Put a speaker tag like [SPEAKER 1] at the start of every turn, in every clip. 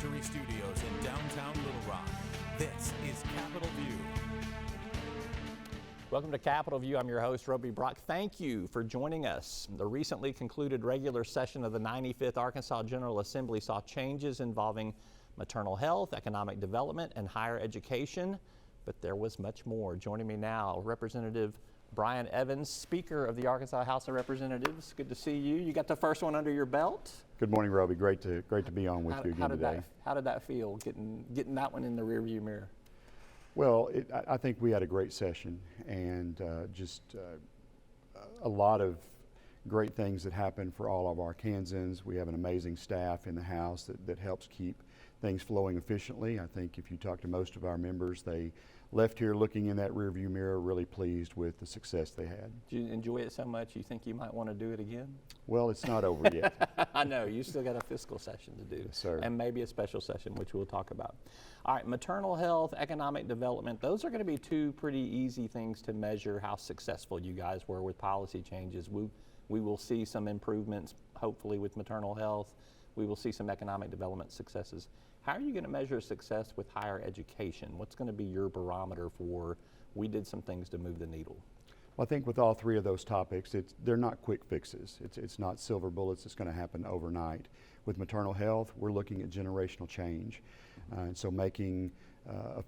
[SPEAKER 1] Factory Studios in downtown Little Rock. This is Capitol View.
[SPEAKER 2] Welcome to Capitol View. I'm your host, Roby Brock. Thank you for joining us. The recently concluded regular session of the 95th Arkansas General Assembly saw changes involving maternal health, economic development, and higher education, but there was much more. Joining me now, Representative Brian Evans, Speaker of the Arkansas House of Representatives. Good to see you. You got the first one under your belt.
[SPEAKER 3] Good morning, Roby. Great to be on with you again today.
[SPEAKER 2] How did that feel, getting that one in the rearview mirror?
[SPEAKER 3] Well, I think we had a great session, and a lot of great things that happened for all of our Arkansans. We have an amazing staff in the House that helps keep things flowing efficiently. I think if you talk to most of our members, they left here looking in that rearview mirror really pleased with the success they had.
[SPEAKER 2] Did you enjoy it so much you think you might want to do it again?
[SPEAKER 3] Well, it's not over yet.
[SPEAKER 2] I know, you still got a fiscal session to do.
[SPEAKER 3] Yes, sir.
[SPEAKER 2] And maybe a special session, which we'll talk about. All right, maternal health, economic development, those are going to be two pretty easy things to measure how successful you guys were with policy changes. We will see some improvements, hopefully, with maternal health. We will see some economic development successes. How are you going to measure success with higher education? What's going to be your barometer for we did some things to move the needle?
[SPEAKER 3] Well, I think with all three of those topics, they're not quick fixes. It's not silver bullets that's going to happen overnight. With maternal health, we're looking at generational change. And so making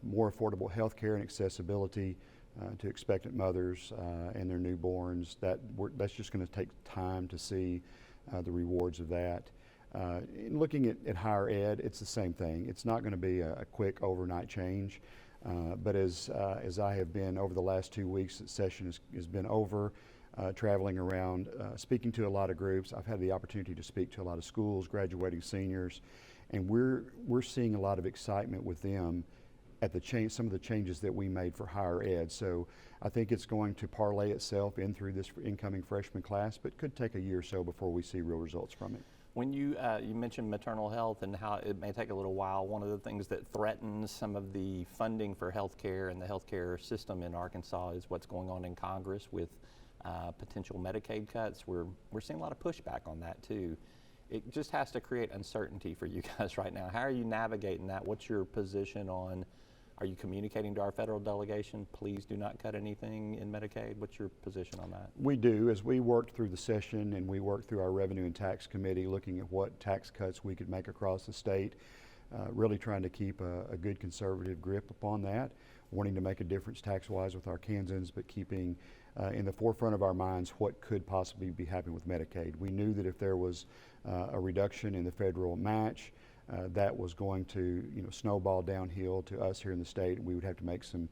[SPEAKER 3] more affordable health care and accessibility to expectant mothers and their newborns, that's just going to take time to see the rewards of that. In looking at higher ed, it's the same thing. It's not going to be a quick overnight change, but as I have been over the last 2 weeks, the session has been over, traveling around, speaking to a lot of groups. I've had the opportunity to speak to a lot of schools, graduating seniors, and we're seeing a lot of excitement with them at some of the changes that we made for higher ed. So I think it's going to parlay itself in through this incoming freshman class, but could take a year or so before we see real results from it.
[SPEAKER 2] When you mentioned maternal health and how it may take a little while, one of the things that threatens some of the funding for healthcare and the healthcare system in Arkansas is what's going on in Congress with potential Medicaid cuts. We're seeing a lot of pushback on that too. It just has to create uncertainty for you guys right now. How are you navigating that? What's your position on? Are you communicating to our federal delegation, please do not cut anything in Medicaid? What's your position on that?
[SPEAKER 3] We do. As we worked through the session and we worked through our Revenue and Tax Committee looking at what tax cuts we could make across the state, really trying to keep a good conservative grip upon that, wanting to make a difference tax-wise with our Arkansans, but keeping in the forefront of our minds what could possibly be happening with Medicaid. We knew that if there was a reduction in the federal match, that was going to snowball downhill to us here in the state. We would have to make some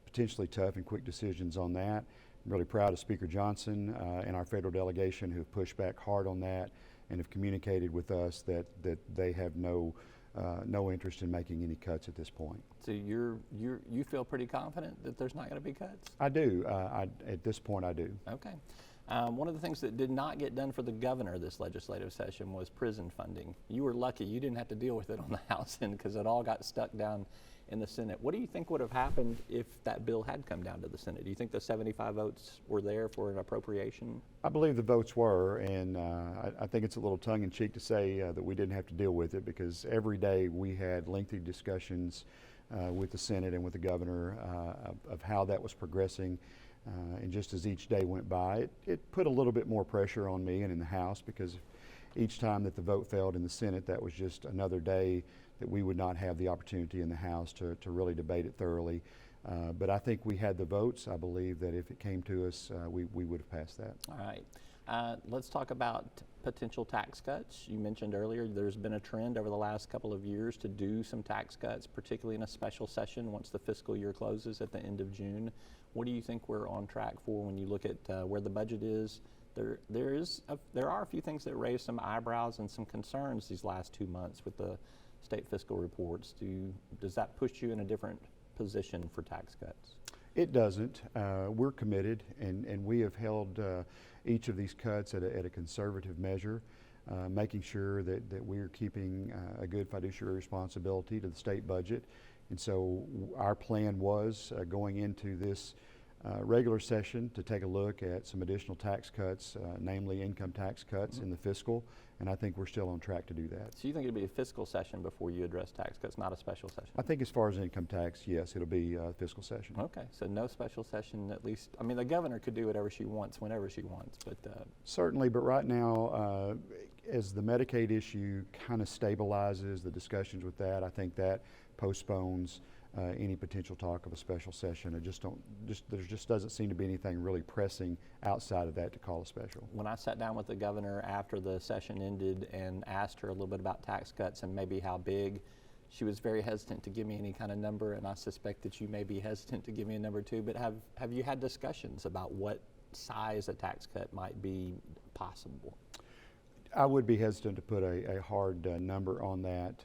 [SPEAKER 3] potentially tough and quick decisions on that. I'm really proud of Speaker Johnson and our federal delegation who have pushed back hard on that and have communicated with us that they have no interest in making any cuts at this point.
[SPEAKER 2] So you feel pretty confident that there's not going to be cuts?
[SPEAKER 3] I do. At this point, I do.
[SPEAKER 2] Okay. One of the things that did not get done for the governor this legislative session was prison funding. You were lucky you didn't have to deal with it on the House end because it all got stuck down in the Senate. What do you think would have happened if that bill had come down to the Senate? Do you think the 75 votes were there for an appropriation?
[SPEAKER 3] I believe the votes were, and I think it's a little tongue-in-cheek to say that we didn't have to deal with it because every day we had lengthy discussions with the Senate and with the governor of how that was progressing. And just as each day went by, it put a little bit more pressure on me and in the House because each time that the vote failed in the Senate, that was just another day that we would not have the opportunity in the House to really debate it thoroughly. But I think we had the votes. I believe that if it came to us, we would have passed that.
[SPEAKER 2] All right. Let's talk about potential tax cuts. You mentioned earlier there's been a trend over the last couple of years to do some tax cuts, particularly in a special session once the fiscal year closes at the end of June. What do you think we're on track for when you look at where the budget is? There are a few things that raise some eyebrows and some concerns these last 2 months with the state fiscal reports. Does that push you in a different position for tax cuts?
[SPEAKER 3] It doesn't. We're committed, and we have held each of these cuts at a conservative measure, making sure that we are keeping a good fiduciary responsibility to the state budget. And so our plan was going into this regular session to take a look at some additional tax cuts, namely income tax cuts in the fiscal, and I think we're still on track to do that.
[SPEAKER 2] So you think it'll be a fiscal session before you address tax cuts, not a special session?
[SPEAKER 3] I think as far as income tax, yes, it'll be a fiscal session.
[SPEAKER 2] Okay, so no special session, at least. I mean, the governor could do whatever she wants whenever she wants, but
[SPEAKER 3] Certainly, but right now, as the Medicaid issue kind of stabilizes, the discussions with that, I think that postpones any potential talk of a special session. There just doesn't seem to be anything really pressing outside of that to call a special.
[SPEAKER 2] when I sat down with the governor after the session ended and asked her a little bit about tax cuts and maybe how big, she was very hesitant to give me any kind of number, and I suspect that you may be hesitant to give me a number too, but have you had discussions about what size a tax cut might be possible?
[SPEAKER 3] I would be hesitant to put a hard number on that.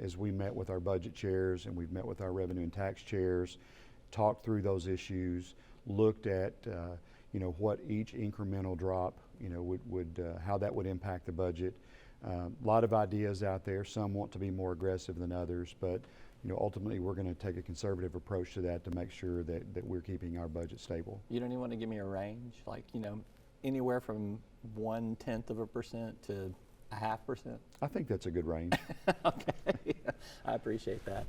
[SPEAKER 3] As we met with our budget chairs and we've met with our revenue and tax chairs, talked through those issues, looked at what each incremental drop would how that would impact the budget. A lot of ideas out there. Some want to be more aggressive than others, but ultimately we're going to take a conservative approach to that to make sure that we're keeping our budget stable.
[SPEAKER 2] You don't even want to give me a range, like anywhere from 0.1% to 0.5%?
[SPEAKER 3] I think that's a good range.
[SPEAKER 2] Okay, I appreciate that.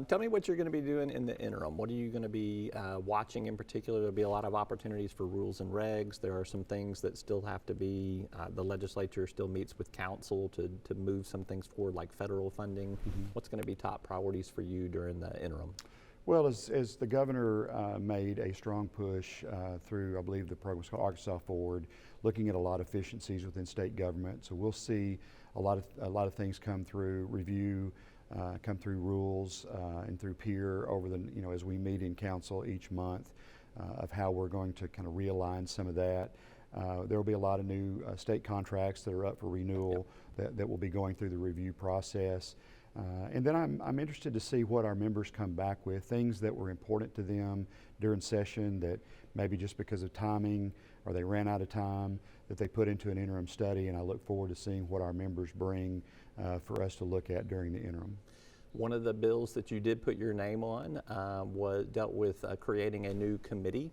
[SPEAKER 2] Tell me what you're going to be doing in the interim. What are you going to be watching in particular? There'll be a lot of opportunities for rules and regs. There are some things that still have to be, the legislature still meets with council to move some things forward, like federal funding.
[SPEAKER 3] Mm-hmm.
[SPEAKER 2] What's going to be top priorities for you during the interim?
[SPEAKER 3] Well, as the governor made a strong push through, I believe the program's called Arkansas Forward, looking at a lot of efficiencies within state government. So we'll see a lot of things come through review, come through rules, and through peer over the as we meet in council each month of how we're going to kind of realign some of that. There will be a lot of new state contracts that are up for renewal that will be going through the review process. And then I'm interested to see what our members come back with, things that were important to them during session that maybe just because of timing or they ran out of time that they put into an interim study, and I look forward to seeing what our members bring for us to look at during the interim.
[SPEAKER 2] One of the bills that you did put your name on dealt with creating a new committee,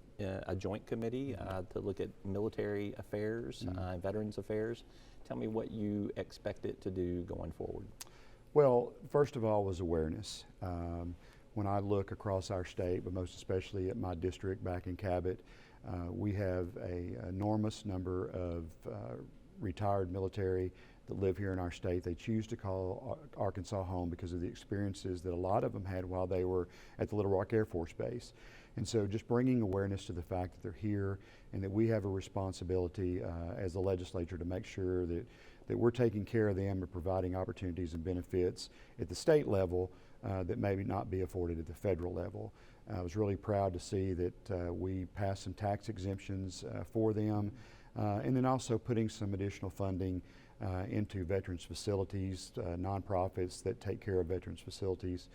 [SPEAKER 2] a joint committee to look at military affairs, veterans affairs. Tell me what you expect it to do going forward.
[SPEAKER 3] Well, first of all was awareness. When I look across our state, but most especially at my district back in Cabot, we have an enormous number of retired military that live here in our state. They choose to call Arkansas home because of the experiences that a lot of them had while they were at the Little Rock Air Force Base. And so just bringing awareness to the fact that they're here and that we have a responsibility as the legislature to make sure that we're taking care of them and providing opportunities and benefits at the state level that maybe not be afforded at the federal level. I was really proud to see that we passed some tax exemptions for them, and then also putting some additional funding into veterans facilities, nonprofits that take care of veterans facilities.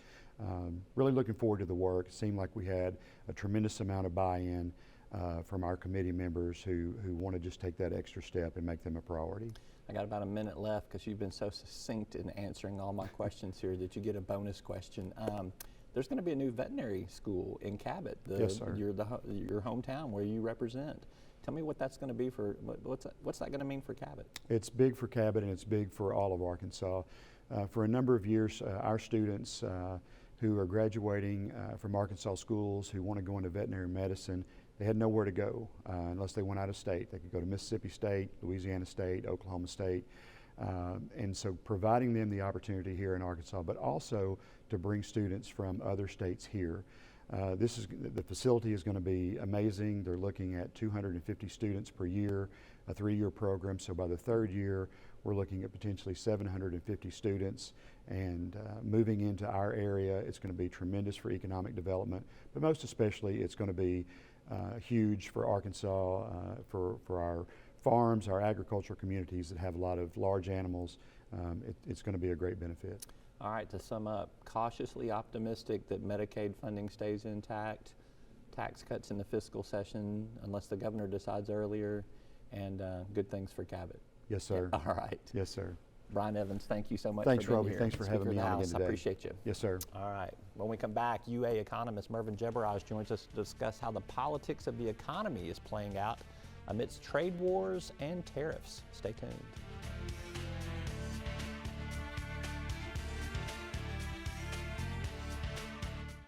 [SPEAKER 3] Really looking forward to the work. It seemed like we had a tremendous amount of buy-in from our committee members who want to just take that extra step and make them a priority.
[SPEAKER 2] I got about a minute left because you've been so succinct in answering all my questions here that you get a bonus question. There's going to be a new veterinary school in Cabot,
[SPEAKER 3] yes, sir.
[SPEAKER 2] Your hometown where you represent. Tell me what that's going to be for, what's that going to mean for Cabot?
[SPEAKER 3] It's big for Cabot and it's big for all of Arkansas. For a number of years, our students who are graduating from Arkansas schools who want to go into veterinary medicine, they had nowhere to go unless they went out of state. They could go to Mississippi State, Louisiana State, Oklahoma State. And so providing them the opportunity here in Arkansas, but also to bring students from other states here. The facility is going to be amazing. They're looking at 250 students per year, a 3-year program. So by the 3rd year, we're looking at potentially 750 students. And moving into our area, it's going to be tremendous for economic development, but most especially it's going to be huge for Arkansas, for our farms, our agricultural communities that have a lot of large animals. It's going to be a great benefit.
[SPEAKER 2] All right, to sum up, cautiously optimistic that Medicaid funding stays intact, tax cuts in the fiscal session unless the governor decides earlier, and good things for Cabot.
[SPEAKER 3] Yes, sir.
[SPEAKER 2] Yeah. All right.
[SPEAKER 3] Yes, sir.
[SPEAKER 2] Brian Evans, thank you so much
[SPEAKER 3] Thanks,
[SPEAKER 2] for being
[SPEAKER 3] Roby.
[SPEAKER 2] here.
[SPEAKER 3] Thanks for
[SPEAKER 2] Speaker
[SPEAKER 3] having
[SPEAKER 2] of
[SPEAKER 3] me
[SPEAKER 2] the
[SPEAKER 3] on
[SPEAKER 2] House.
[SPEAKER 3] again today.
[SPEAKER 2] I appreciate you.
[SPEAKER 3] Yes, sir.
[SPEAKER 2] All right. When we come back, UA economist Mervyn Jebaraj joins us to discuss how the politics of the economy is playing out amidst trade wars and tariffs. Stay tuned.